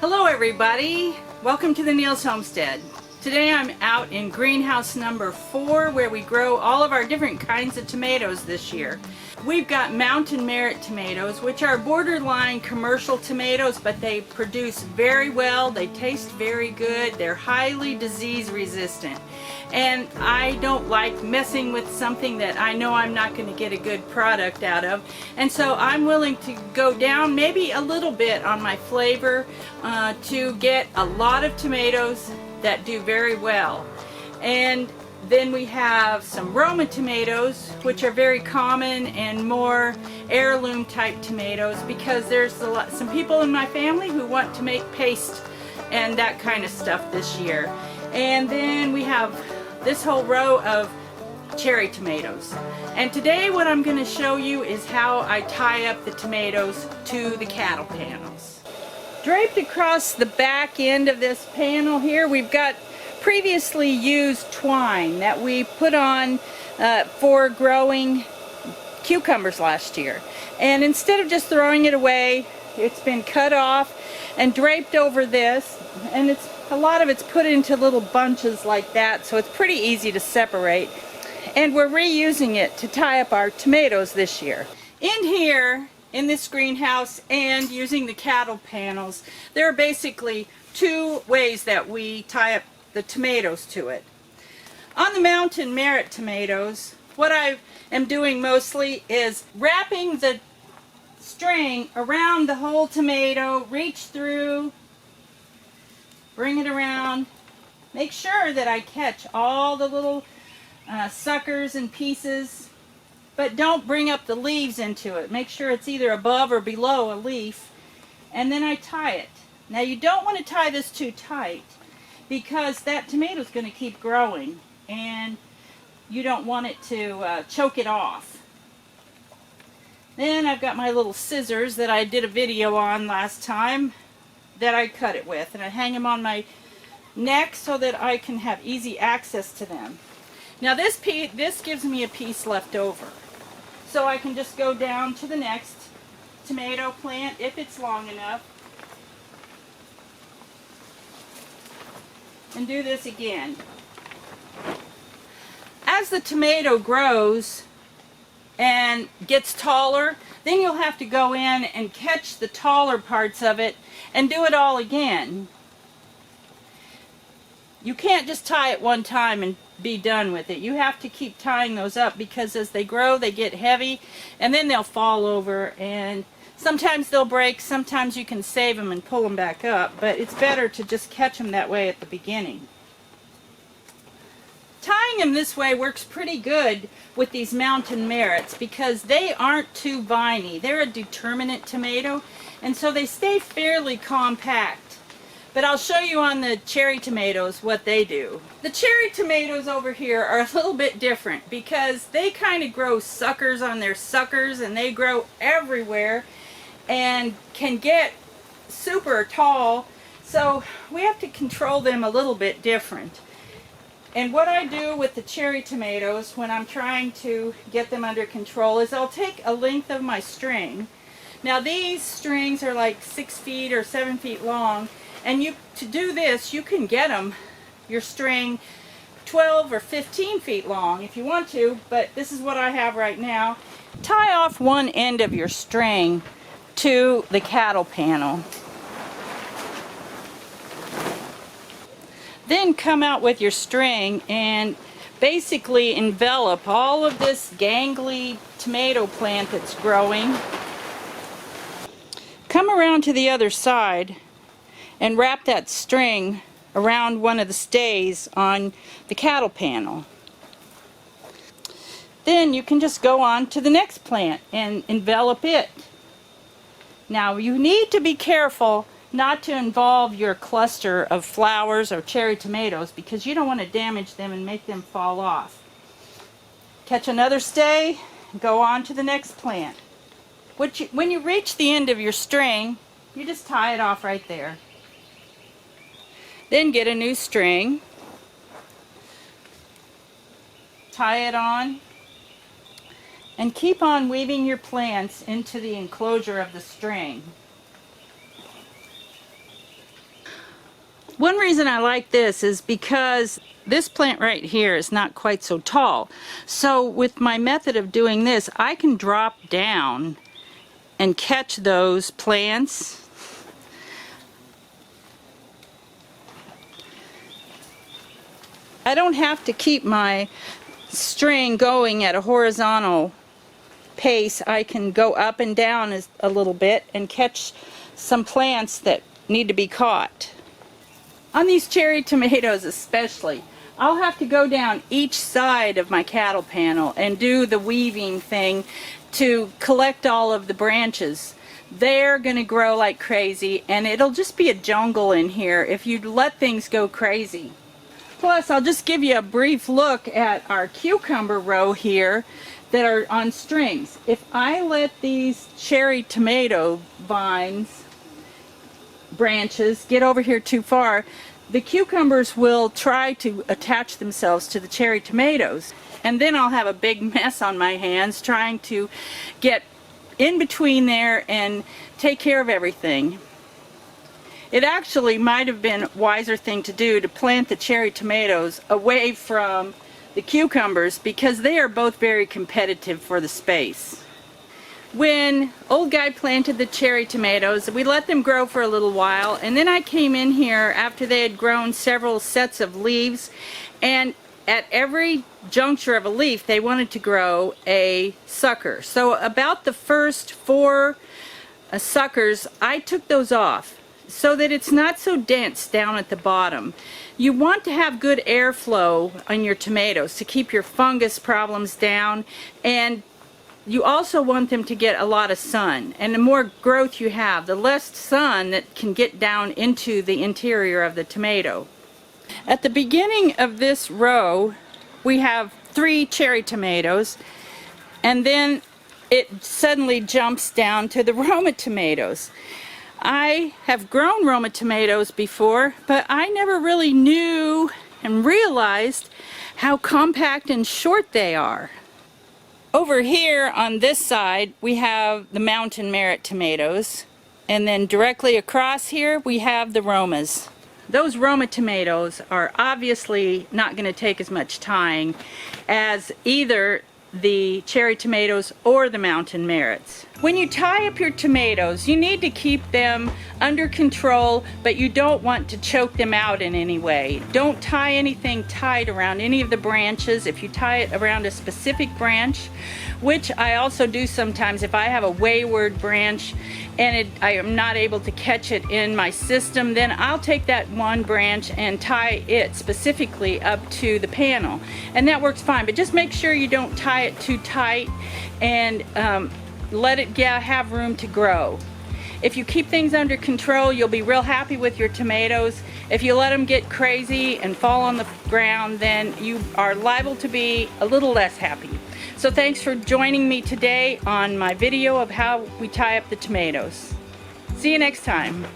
Hello everybody, welcome to the Neals Homestead. Today I'm out in greenhouse number 4 where we grow all of our different kinds of tomatoes this year. We've got mountain merit tomatoes, which are borderline commercial tomatoes, but they produce very well, they taste very good, they're highly disease resistant. And I don't like messing with something that I know I'm not going to get a good product out of. And so I'm willing to go down maybe a little bit on my flavor to get a lot of tomatoes that do very well. And then we have some Roma tomatoes, which are very common and more heirloom type tomatoes, because there's some people in my family who want to make paste and that kind of stuff this year. And then we have this whole row of cherry tomatoes. And today what I'm going to show you is how I tie up the tomatoes to the cattle panels. Draped across the back end of this panel here, we've got previously used twine that we put on for growing cucumbers last year. And instead of just throwing it away, it's been cut off and draped over this, and a lot of it's put into little bunches like that, so it's pretty easy to separate. And we're reusing it to tie up our tomatoes this year. In here, in this greenhouse, and using the cattle panels, there are basically two ways that we tie up the tomatoes to it. On the mountain merit tomatoes, what I am doing mostly is wrapping the string around the whole tomato, reach through, bring it around, make sure that I catch all the little suckers and pieces, but don't bring up the leaves into it. Make sure it's either above or below a leaf, and then I tie it. Now you don't want to tie this too tight, because that tomato is going to keep growing and you don't want it to choke it off. Then I've got my little scissors that I did a video on last time that I cut it with, and I hang them on my neck so that I can have easy access to them. Now this gives me a piece left over, so I can just go down to the next tomato plant if it's long enough and do this again. As the tomato grows and gets taller, then you'll have to go in and catch the taller parts of it and do it all again. You can't just tie it one time and be done with it. You have to keep tying those up, because as they grow they get heavy and then they'll fall over, and sometimes they'll break, sometimes you can save them and pull them back up, but it's better to just catch them that way at the beginning. Tying them this way works pretty good with these mountain merits because they aren't too viney. They're a determinate tomato, and so they stay fairly compact. But I'll show you on the cherry tomatoes what they do. The cherry tomatoes over here are a little bit different because they kind of grow suckers on their suckers, and they grow everywhere and can get super tall, so we have to control them a little bit different. And what I do with the cherry tomatoes when I'm trying to get them under control is I'll take a length of my string. Now these strings are like 6 feet or 7 feet long, and to do this you can get your string 12 or 15 feet long if you want to, but this is what I have right now. Tie off one end of your string to the cattle panel. Then come out with your string and basically envelop all of this gangly tomato plant that's growing. Come around to the other side and wrap that string around one of the stays on the cattle panel. Then you can just go on to the next plant and envelop it. Now you need to be careful not to involve your cluster of flowers or cherry tomatoes, because you don't want to damage them and make them fall off. Catch another stay, go on to the next plant. When you reach the end of your string, you just tie it off right there. Then get a new string, tie it on, and keep on weaving your plants into the enclosure of the string. One reason I like this is because this plant right here is not quite so tall. So with my method of doing this, I can drop down and catch those plants. I don't have to keep my string going at a horizontal pace. I can go up and down a little bit and catch some plants that need to be caught. On these cherry tomatoes especially, I'll have to go down each side of my cattle panel and do the weaving thing to collect all of the branches. They're going to grow like crazy, and it'll just be a jungle in here if you let things go crazy. Plus, I'll just give you a brief look at our cucumber row here that are on strings. If I let these cherry tomato vines branches get over here too far, the cucumbers will try to attach themselves to the cherry tomatoes, and then I'll have a big mess on my hands trying to get in between there and take care of everything. It actually might have been a wiser thing to do to plant the cherry tomatoes away from the cucumbers, because they are both very competitive for the space. When Old Guy planted the cherry tomatoes, we let them grow for a little while, and then I came in here after they had grown several sets of leaves, and at every juncture of a leaf they wanted to grow a sucker. So about the first 4 suckers, I took those off so that it's not so dense down at the bottom. You want to have good airflow on your tomatoes to keep your fungus problems down, and you also want them to get a lot of sun. And the more growth you have, the less sun that can get down into the interior of the tomato. At the beginning of this row, we have 3 cherry tomatoes, and then it suddenly jumps down to the Roma tomatoes. I have grown Roma tomatoes before, but I never really knew and realized how compact and short they are. Over here on this side we have the mountain merit tomatoes, and then directly across here we have the Romas. Those Roma tomatoes are obviously not going to take as much tying as either the cherry tomatoes or the mountain merits. When you tie up your tomatoes, you need to keep them under control, but you don't want to choke them out in any way. Don't tie anything tight around any of the branches. If you tie it around a specific branch, which I also do sometimes if I have a wayward branch and I am not able to catch it in my system, then I'll take that one branch and tie it specifically up to the panel, and that works fine. But just make sure you don't tie it too tight, and let it have room to grow. If you keep things under control, you'll be real happy with your tomatoes. If you let them get crazy and fall on the ground, then you are liable to be a little less happy. So thanks for joining me today on my video of how we tie up the tomatoes. See you next time.